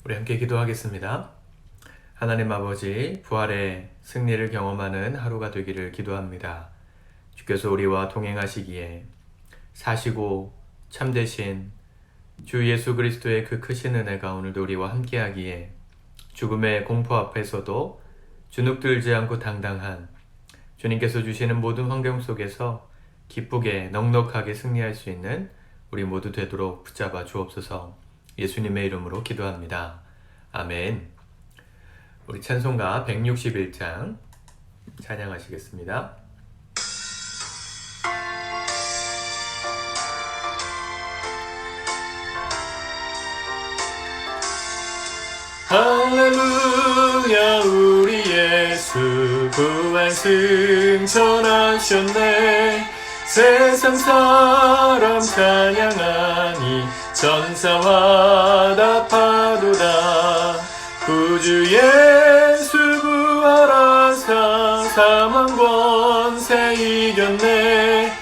우리 함께 기도하겠습니다. 하나님 아버지, 부활의 승리를 경험하는 하루가 되기를 기도합니다. 주께서 우리와 동행하시기에 사시고 참되신 주 예수 그리스도의 그 크신 은혜가 오늘도 우리와 함께하기에 죽음의 공포 앞에서도 주눅들지 않고 당당한 주님께서 주시는 모든 환경 속에서 기쁘게 넉넉하게 승리할 수 있는 우리 모두 되도록 붙잡아 주옵소서. 예수님의 이름으로 기도합니다. 아멘. 우리 찬송가 161장 찬양하시겠습니다. 할렐루야, 우리 예수 부활 승천하셨네. 세상 사람 찬양하니 천사와 답하도다. 구주 예수 부활하사 사망 권세 이겼네.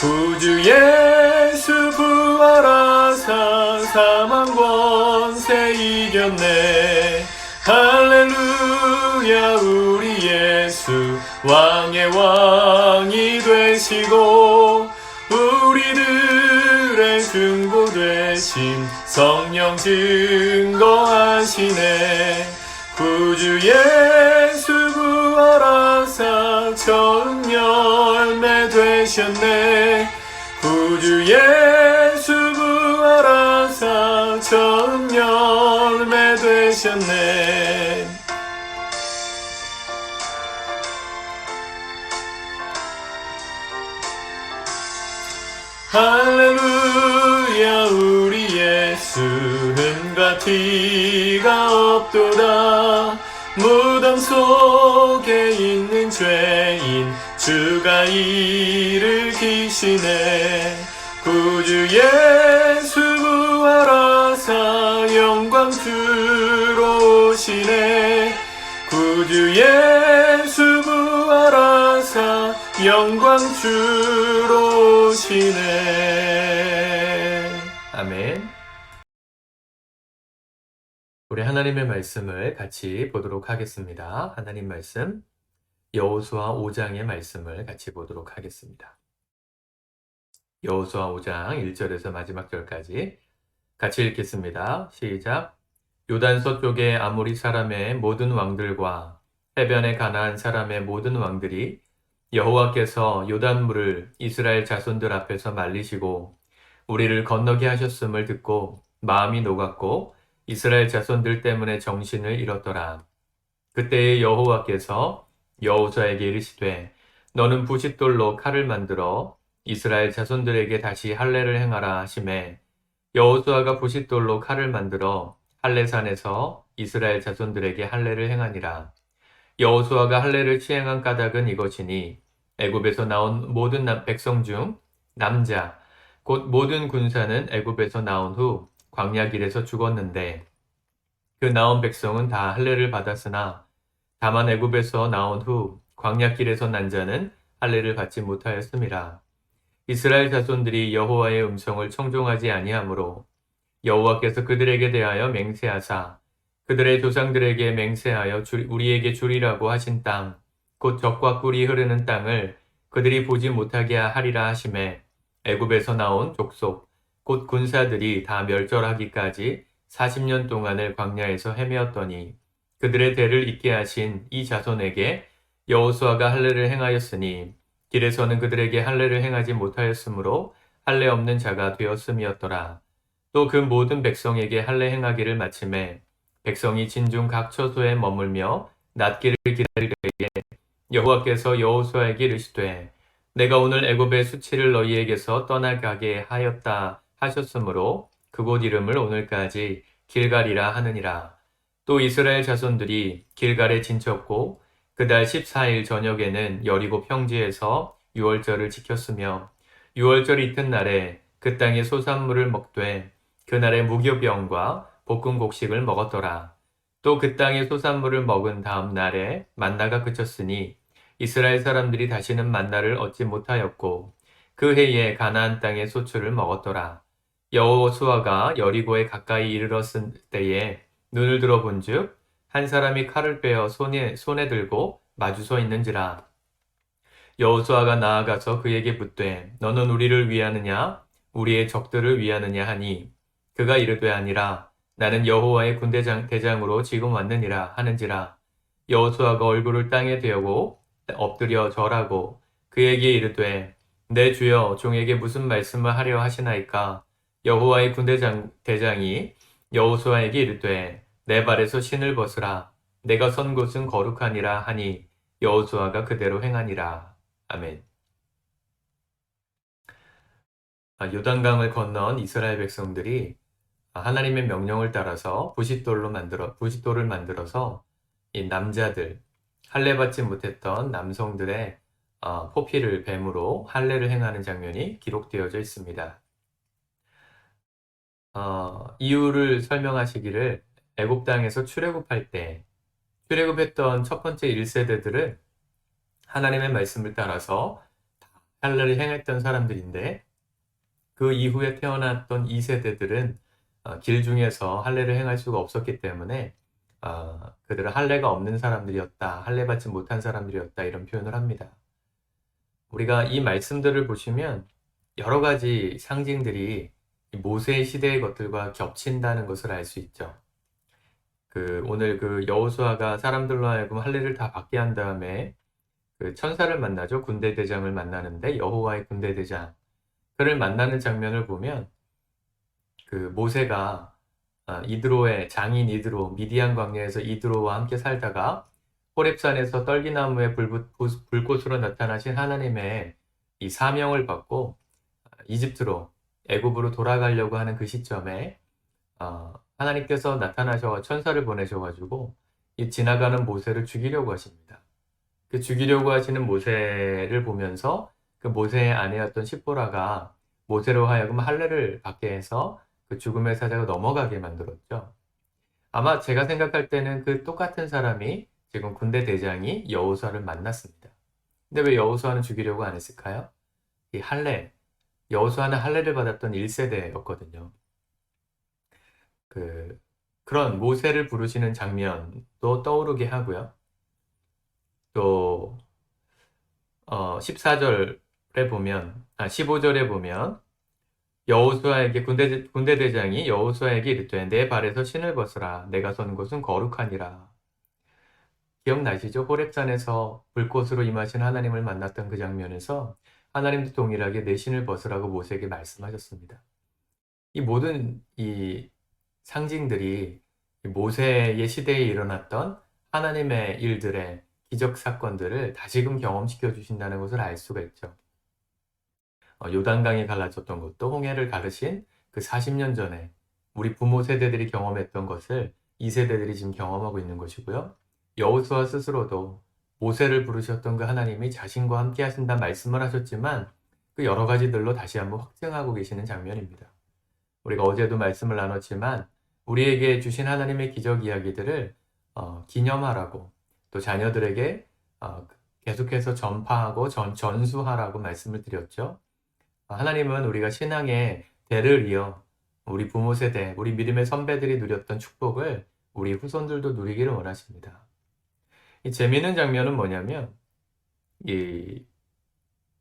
구주 예수 부활하사 사망 권세 이겼네. 할렐루야, 우리 예수 왕의 왕이 되시고 우리들의 중보 되신 성령 증거하시네. 구주 예수 부활하사 처음 열매 되셨네. 구주 예수 부활하사 처음 열매 되셨네. 할렐루야, 우리 예수 흠과 티가 없도다. 무덤 속에 있는 죄인 주가 일으키시네. 구주 예수 부활하사 영광 주로 오시네. 구주 예수 부활하사 영광 주로 오시네. 아멘. 우리 하나님의 말씀을 같이 보도록 하겠습니다. 하나님 말씀 여호수아 5장의 말씀을 같이 보도록 하겠습니다. 여호수아 5장 1절에서 마지막 절까지 같이 읽겠습니다. 시작. 요단 서쪽의 아모리 사람의 모든 왕들과 해변의 가나안 사람의 모든 왕들이 여호와께서 요단물을 이스라엘 자손들 앞에서 말리시고 우리를 건너게 하셨음을 듣고 마음이 녹았고 이스라엘 자손들 때문에 정신을 잃었더라. 그때에 여호와께서 여호수아에게 이르시되 너는 부싯돌로 칼을 만들어 이스라엘 자손들에게 다시 할례를 행하라 하시매 여호수아가 부싯돌로 칼을 만들어 할례산에서 이스라엘 자손들에게 할례를 행하니라. 여호수아가 할례를 시행한 까닭은 이것이니 애굽에서 나온 모든 백성 중 남자 곧 모든 군사는 애굽에서 나온 후 광야 길에서 죽었는데 그 나온 백성은 다 할례를 받았으나 다만 애굽에서 나온 후 광야 길에서 난 자는 할례를 받지 못하였음이라. 이스라엘 자손들이 여호와의 음성을 청종하지 아니하므로 여호와께서 그들에게 대하여 맹세하사 그들의 조상들에게 맹세하여 우리에게 주리라고 하신 땅 곧 젖과 꿀이 흐르는 땅을 그들이 보지 못하게 하리라 하시매 애굽에서 나온 족속 곧 군사들이 다 멸절하기까지 40년 동안을 광야에서 헤매었더니 그들의 대를 잇게 하신 이 자손에게 여호수아가 할례를 행하였으니 길에서는 그들에게 할례를 행하지 못하였으므로 할례 없는 자가 되었음이었더라. 또 그 모든 백성에게 할례 행하기를 마침에 백성이 진중 각 처소에 머물며 낫기를 기다리려에 여호와께서 여호수아에게 이르시되 내가 오늘 애굽의 수치를 너희에게서 떠나가게 하였다 하셨으므로 그곳 이름을 오늘까지 길갈이라 하느니라. 또 이스라엘 자손들이 길갈에 진쳤고 그달 14일 저녁에는 여리고 평지에서 유월절을 지켰으며 유월절 이튿날에 그 땅의 소산물을 먹되 그날에 무교병과 볶은 곡식을 먹었더라. 또 그 땅의 소산물을 먹은 다음 날에 만나가 그쳤으니 이스라엘 사람들이 다시는 만나를 얻지 못하였고 그 해에 가나안 땅의 소출을 먹었더라. 여호수아가 여리고에 가까이 이르렀을 때에 눈을 들어 본즉 한 사람이 칼을 빼어 손에 들고 마주서 있는지라. 여호수아가 나아가서 그에게 묻되 너는 우리를 위하느냐 우리의 적들을 위하느냐 하니 그가 이르되 아니라 나는 여호와의 대장으로 지금 왔느니라 하는지라. 여호수아가 얼굴을 땅에 대고 엎드려 절하고 그에게 이르되 내 주여 종에게 무슨 말씀을 하려 하시나이까. 여호와의 대장이 여호수아에게 이르되 내 발에서 신을 벗으라. 내가 선 곳은 거룩하니라 하니 여호수아가 그대로 행하니라. 아멘. 요단강을 건넌 이스라엘 백성들이 하나님의 명령을 따라서 부싯돌을 만들어서 이 남자들, 할례 받지 못했던 남성들의 포피를 뱀으로 할례를 행하는 장면이 기록되어져 있습니다. 이유를 설명하시기를 애굽 땅에서 출애굽할 때 출애굽했던 첫 번째 1세대들은 하나님의 말씀을 따라서 할례를 행했던 사람들인데 그 이후에 태어났던 2세대들은 길 중에서 할례를 행할 수가 없었기 때문에 그들은 할례가 없는 사람들이었다, 할례 받지 못한 사람들이었다 이런 표현을 합니다. 우리가 이 말씀들을 보시면 여러 가지 상징들이 모세 시대의 것들과 겹친다는 것을 알 수 있죠. 오늘 여호수아가 사람들로 하여금 할례를 다 받게 한 다음에 그 천사를 만나죠. 군대 대장을 만나는데 여호와의 군대 대장 그를 만나는 장면을 보면 모세가 이드로의 장인 이드로 미디안 광야에서 이드로와 함께 살다가 호렙산에서 떨기나무에 불꽃으로 나타나신 하나님의 이 사명을 받고 이집트로 애굽으로 돌아가려고 하는 그 시점에 하나님께서 나타나셔 천사를 보내셔가지고 이 지나가는 모세를 죽이려고 하십니다. 그 죽이려고 하시는 모세를 보면서 그 모세의 아내였던 십보라가 모세로 하여금 할례를 받게 해서 그 죽음의 사자가 넘어가게 만들었죠. 아마 제가 생각할 때는 그 똑같은 사람이 지금 군대 대장이 여호수아를 만났습니다. 근데 왜 여호수아는 죽이려고 안 했을까요? 이 할례, 여호수아는 할례를 받았던 1세대였거든요. 그런 모세를 부르시는 장면도 떠오르게 하고요. 또 14절에 보면 15절에 보면 여호수아에게 군대 대장이 여호수아에게 이르되 내 발에서 신을 벗으라. 내가 선 곳은 거룩하니라. 기억나시죠? 호렙산에서 불꽃으로 임하신 하나님을 만났던 그 장면에서 하나님도 동일하게 내 신을 벗으라고 모세에게 말씀하셨습니다. 이 모든 이 상징들이 모세의 시대에 일어났던 하나님의 일들의 기적 사건들을 다시금 경험시켜 주신다는 것을 알 수가 있죠. 요단강이 갈라졌던 것도 홍해를 가르신 그 40년 전에 우리 부모 세대들이 경험했던 것을 이 세대들이 지금 경험하고 있는 것이고요. 여호수아 스스로도 모세를 부르셨던 그 하나님이 자신과 함께 하신다 말씀을 하셨지만 그 여러 가지들로 다시 한번 확증하고 계시는 장면입니다. 우리가 어제도 말씀을 나눴지만 우리에게 주신 하나님의 기적 이야기들을 기념하라고 또 자녀들에게 계속해서 전파하고 전수하라고 말씀을 드렸죠. 하나님은 우리가 신앙의 대를 이어 우리 부모 세대, 우리 믿음의 선배들이 누렸던 축복을 우리 후손들도 누리기를 원하십니다. 이 재미있는 장면은 뭐냐면 이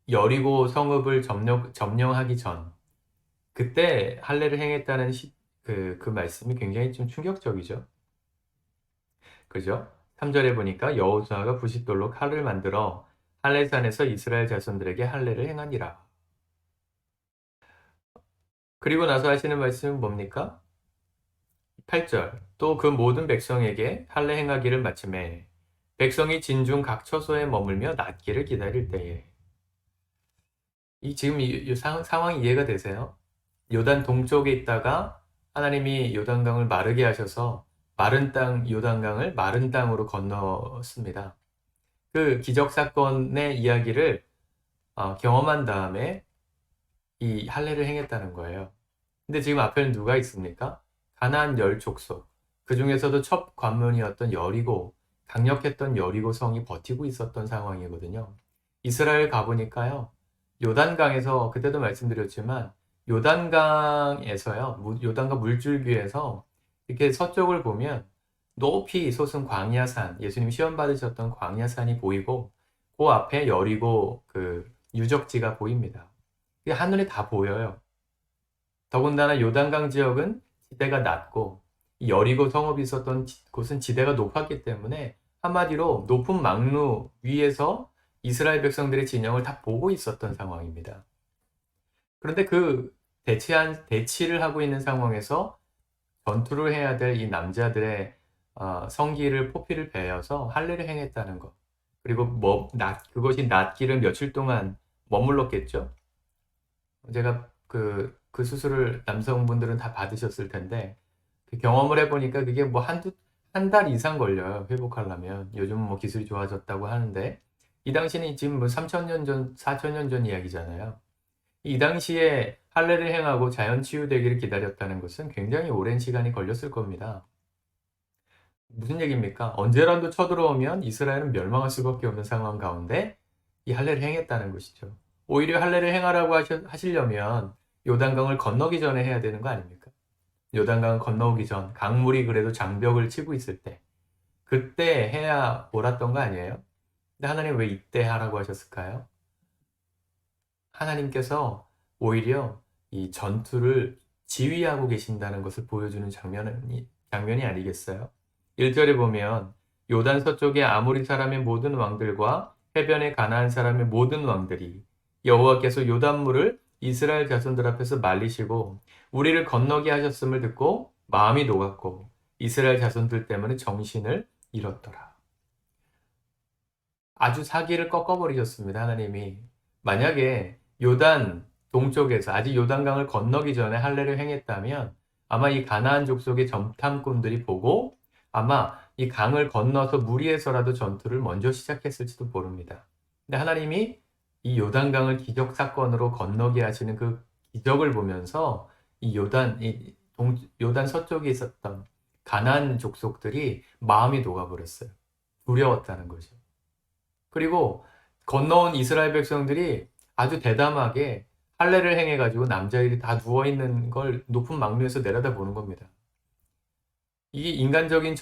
여리고 성읍을 점령하기 전 그때 할례를 행했다는 그 말씀이 굉장히 좀 충격적이죠. 그죠? 3절에 보니까 여호수아가 부싯돌로 칼을 만들어 할례산에서 이스라엘 자손들에게 할례를 행하니라. 그리고 나서 하시는 말씀은 뭡니까? 8절 또 그 모든 백성에게 할례 행하기를 마침에 백성이 진중 각 처소에 머물며 낫기를 기다릴 때에 지금 이 상황이 이해가 되세요? 요단 동쪽에 있다가 하나님이 요단강을 마르게 하셔서 마른 땅 요단강을 마른 땅으로 건넜습니다. 그 기적 사건의 이야기를 경험한 다음에 이 할례를 행했다는 거예요. 근데 지금 앞에는 누가 있습니까? 가나안 10족속. 그 중에서도 첫 관문이었던 여리고, 강력했던 여리고 성이 버티고 있었던 상황이거든요. 이스라엘 가보니까요. 요단강에서 그때도 말씀드렸지만 요단강에서요. 요단강 물줄기에서 이렇게 서쪽을 보면 높이 솟은 광야산, 예수님 시험 받으셨던 광야산이 보이고 그 앞에 여리고 그 유적지가 보입니다. 이게 한눈에 다 보여요. 더군다나 요단강 지역은 지대가 낮고 이 여리고 성읍이 있었던 곳은 지대가 높았기 때문에 한마디로 높은 망루 위에서 이스라엘 백성들의 진영을 다 보고 있었던 상황입니다. 그런데 그 대치를 하고 있는 상황에서 전투를 해야 될 이 남자들의 성기를 포피를 베어서 할례를 행했다는 것. 그리고 그것이 낮기를 며칠 동안 머물렀겠죠. 제가 그 수술을 남성분들은 다 받으셨을 텐데 그 경험을 해보니까 그게 뭐 한 달 이상 걸려요. 회복하려면. 요즘은 뭐 기술이 좋아졌다고 하는데 이 당시는 지금 뭐 3,000년 전, 4,000년 전 이야기잖아요. 이 당시에 할례를 행하고 자연 치유되기를 기다렸다는 것은 굉장히 오랜 시간이 걸렸을 겁니다. 무슨 얘기입니까? 언제라도 쳐들어오면 이스라엘은 멸망할 수밖에 없는 상황 가운데 이 할례를 행했다는 것이죠. 오히려 할례를 행하라고 하시려면 요단강을 건너기 전에 해야 되는 거 아닙니까? 요단강을 건너오기 전 강물이 그래도 장벽을 치고 있을 때 그때 해야 옳았던 거 아니에요? 근데 하나님 왜 이때 하라고 하셨을까요? 하나님께서 오히려 이 전투를 지휘하고 계신다는 것을 보여주는 장면이 아니겠어요? 1절에 보면 요단 서쪽의 아모리 사람의 모든 왕들과 해변의 가나안 사람의 모든 왕들이 여호와께서 요단물을 이스라엘 자손들 앞에서 말리시고 우리를 건너게 하셨음을 듣고 마음이 녹았고 이스라엘 자손들 때문에 정신을 잃었더라. 아주 사기를 꺾어버리셨습니다. 하나님이. 만약에 요단 동쪽에서 아직 요단강을 건너기 전에 할례를 행했다면 아마 이 가나안 족속의 정탐꾼들이 보고 아마 이 강을 건너서 무리해서라도 전투를 먼저 시작했을지도 모릅니다. 근데 하나님이 이 요단강을 기적 사건으로 건너게 하시는 그 기적을 보면서 이 요단 서쪽에 있었던 가나안 족속들이 마음이 녹아버렸어요. 두려웠다는 거죠. 그리고 건너온 이스라엘 백성들이 아주 대담하게 할례를 행해가지고 남자들이 다 누워있는 걸 높은 망루에서 내려다보는 겁니다. 이 인간적인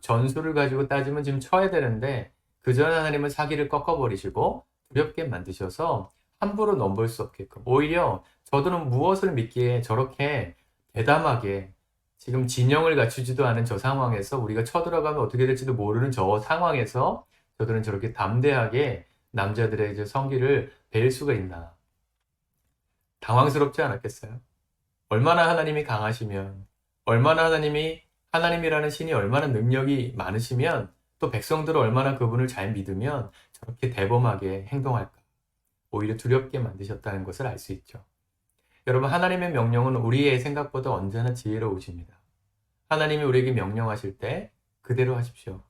전술을 가지고 따지면 지금 쳐야 되는데 그전 하나님은 사기를 꺾어버리시고 두렵게 만드셔서 함부로 넘볼 수 없게끔 오히려 저들은 무엇을 믿기에 저렇게 대담하게 지금 진영을 갖추지도 않은 저 상황에서 우리가 쳐들어가면 어떻게 될지도 모르는 저 상황에서 저들은 저렇게 담대하게 남자들의 이제 성기를 베일 수가 있나. 당황스럽지 않았겠어요? 얼마나 하나님이 강하시면, 얼마나 하나님이라는 신이 얼마나 능력이 많으시면, 또 백성들을 얼마나 그분을 잘 믿으면 저렇게 대범하게 행동할까. 오히려 두렵게 만드셨다는 것을 알 수 있죠. 여러분, 하나님의 명령은 우리의 생각보다 언제나 지혜로우십니다. 하나님이 우리에게 명령하실 때 그대로 하십시오.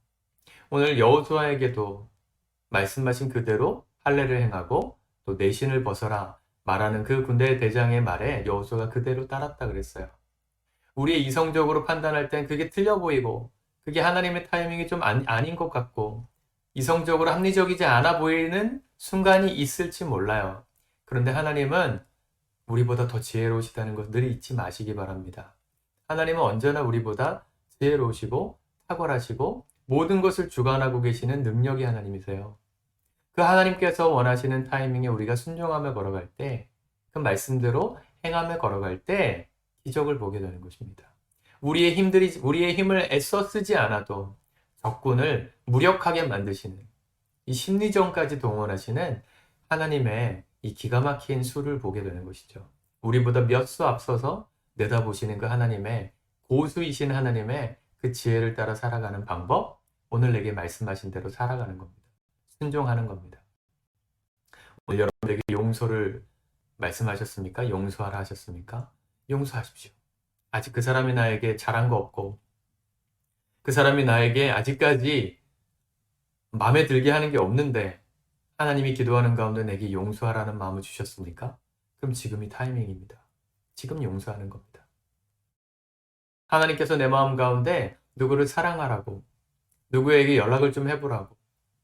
오늘 여호수아에게도 말씀하신 그대로 할례를 행하고 또 내 신을 벗어라 말하는 그 군대 대장의 말에 여호수아가 그대로 따랐다 그랬어요. 우리의 이성적으로 판단할 땐 그게 틀려 보이고 그게 하나님의 타이밍이 좀 아닌 것 같고 이성적으로 합리적이지 않아 보이는 순간이 있을지 몰라요. 그런데 하나님은 우리보다 더 지혜로우시다는 것 늘 잊지 마시기 바랍니다. 하나님은 언제나 우리보다 지혜로우시고 탁월하시고 모든 것을 주관하고 계시는 능력의 하나님이세요. 그 하나님께서 원하시는 타이밍에 우리가 순종하며 걸어갈 때, 그 말씀대로 행하며 걸어갈 때 기적을 보게 되는 것입니다. 우리의 힘을 애써 쓰지 않아도 적군을 무력하게 만드시는 이 심리전까지 동원하시는 하나님의 이 기가 막힌 수를 보게 되는 것이죠. 우리보다 몇 수 앞서서 내다보시는 그 하나님의 고수이신 하나님의 그 지혜를 따라 살아가는 방법, 오늘 내게 말씀하신 대로 살아가는 겁니다. 순종하는 겁니다. 오늘 여러분에게 용서를 말씀하셨습니까? 용서하라 하셨습니까? 용서하십시오. 아직 그 사람이 나에게 잘한 거 없고 그 사람이 나에게 아직까지 마음에 들게 하는 게 없는데 하나님이 기도하는 가운데 내게 용서하라는 마음을 주셨습니까? 그럼 지금이 타이밍입니다. 지금 용서하는 겁니다. 하나님께서 내 마음 가운데 누구를 사랑하라고, 누구에게 연락을 좀 해보라고,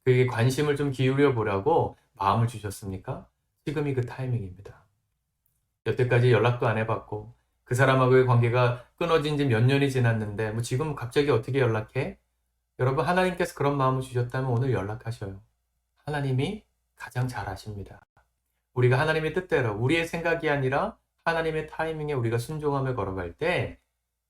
그에게 관심을 좀 기울여 보라고 마음을 주셨습니까? 지금이 그 타이밍입니다. 여태까지 연락도 안 해봤고 그 사람하고의 관계가 끊어진 지 몇 년이 지났는데 뭐 지금 갑자기 어떻게 연락해? 여러분 하나님께서 그런 마음을 주셨다면 오늘 연락하셔요. 하나님이 가장 잘 아십니다. 우리가 하나님의 뜻대로 우리의 생각이 아니라 하나님의 타이밍에 우리가 순종함을 걸어갈 때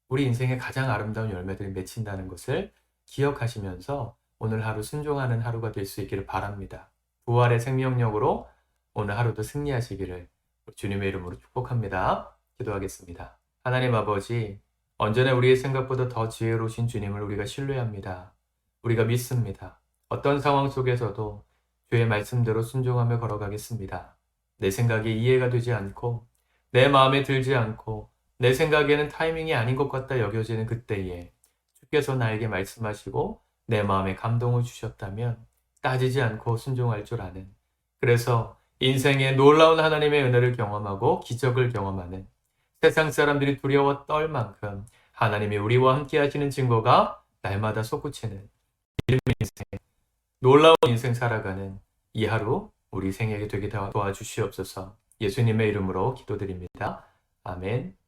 우리 인생에 가장 아름다운 열매들이 맺힌다는 것을 기억하시면서 오늘 하루 순종하는 하루가 될 수 있기를 바랍니다. 부활의 생명력으로 오늘 하루도 승리하시기를 주님의 이름으로 축복합니다. 기도하겠습니다. 하나님 아버지, 언제나 우리의 생각보다 더 지혜로우신 주님을 우리가 신뢰합니다. 우리가 믿습니다. 어떤 상황 속에서도 주의 말씀대로 순종하며 걸어가겠습니다. 내 생각이 이해가 되지 않고 내 마음에 들지 않고 내 생각에는 타이밍이 아닌 것 같다 여겨지는 그때에 주께서 나에게 말씀하시고 내 마음에 감동을 주셨다면 따지지 않고 순종할 줄 아는, 그래서 인생의 놀라운 하나님의 은혜를 경험하고 기적을 경험하는, 세상 사람들이 두려워 떨 만큼 하나님이 우리와 함께 하시는 증거가 날마다 솟구치는 인생, 놀라운 인생 살아가는 이 하루 우리 생에게 되게 도와주시옵소서. 예수님의 이름으로 기도드립니다. 아멘.